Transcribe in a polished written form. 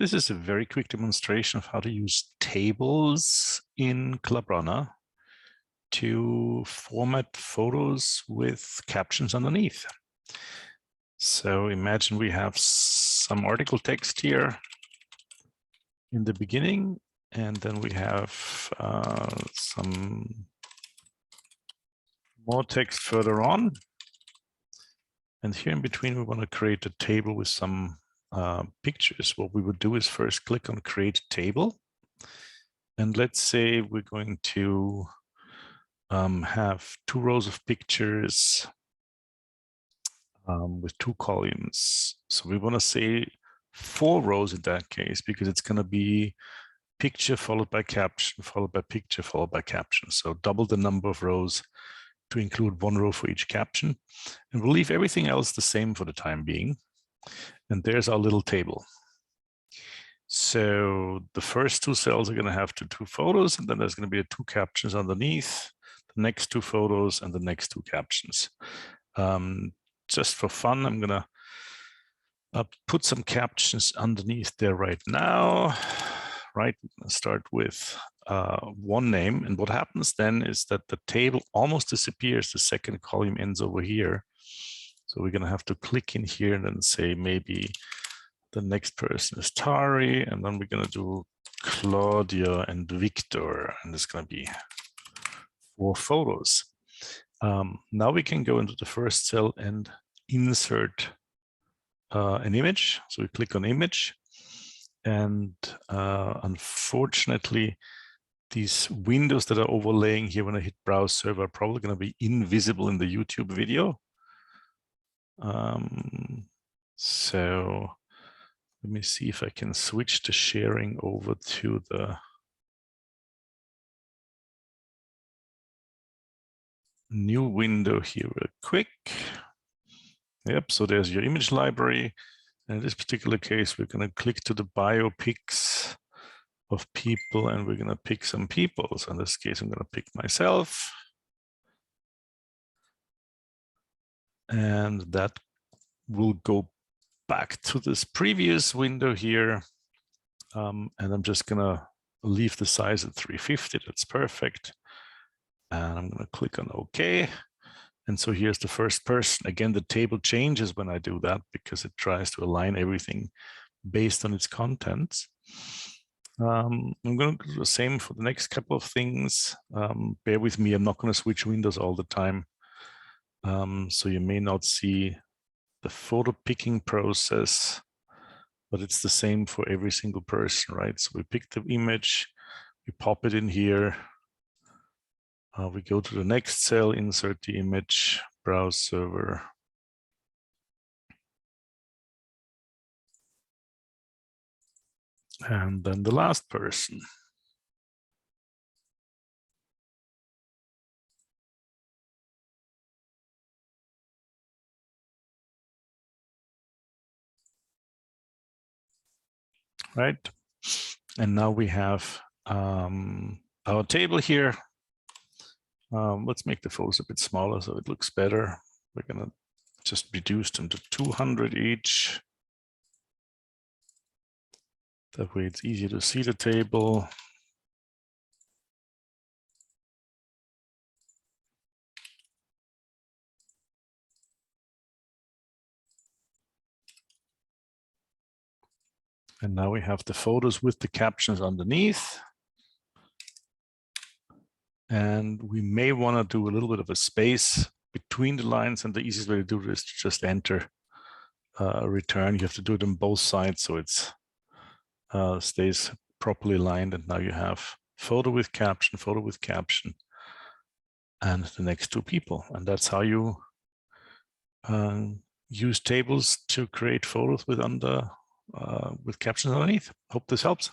This is a very quick demonstration of how to use tables in ClubRunner to format photos with captions underneath. So imagine we have some article text here in the beginning, and then we have some more text further on. And here in between, we want to create a table with some pictures. What we would do is first click on Create Table. And let's say we're going to have 2 rows of pictures with 2 columns. So we want to say 4 rows in that case, because it's going to be picture followed by caption, followed by picture, followed by caption. So double the number of rows to include 1 row for each caption. And we'll leave everything else the same for the time being. And there's our little table. So the first 2 cells are going to have 2 photos, and then there's going to be 2 captions underneath, the next 2 photos, and the next 2 captions. Just for fun, I'm going to put some captions underneath there right now. Right, we're going to start with one name, and what happens then is that the table almost disappears. The second column ends over here. So we're going to have to click in here and then say maybe the next person is Tari, and then we're going to do Claudia and Victor, and it's going to be 4 photos. Now we can go into the first cell and insert an image. So we click on image, and unfortunately, these windows that are overlaying here when I hit browse server are probably going to be invisible in the YouTube video. So let me see if I can switch the sharing over to the new window here real quick. Yep, so there's your image library. And in this particular case, we're going to click to the biopics of people, and we're going to pick some people. So in this case, I'm going to pick myself. And that will go back to this previous window here. And I'm just going to leave the size at 350. That's perfect. And I'm going to click on OK. And so here's the first person. Again, the table changes when I do that because it tries to align everything based on its contents. I'm going to do the same for the next couple of things. Bear with me, I'm not going to switch windows all the time. So you may not see the photo picking process, but it's the same for every single person, right? So we pick the image, we pop it in here. We go to the next cell, insert the image, browse server. And then the last person. Right. And now we have our table here. Let's make the photos a bit smaller so it looks better. We're going to just reduce them to 200 each. That way it's easier to see the table. And now we have the photos with the captions underneath. And we may want to do a little bit of a space between the lines, and the easiest way to do this is to just enter a return. You have to do it on both sides so it's stays properly aligned. And now you have photo with caption, and the next 2 people. And that's how you use tables to create photos with captions underneath. Hope this helps.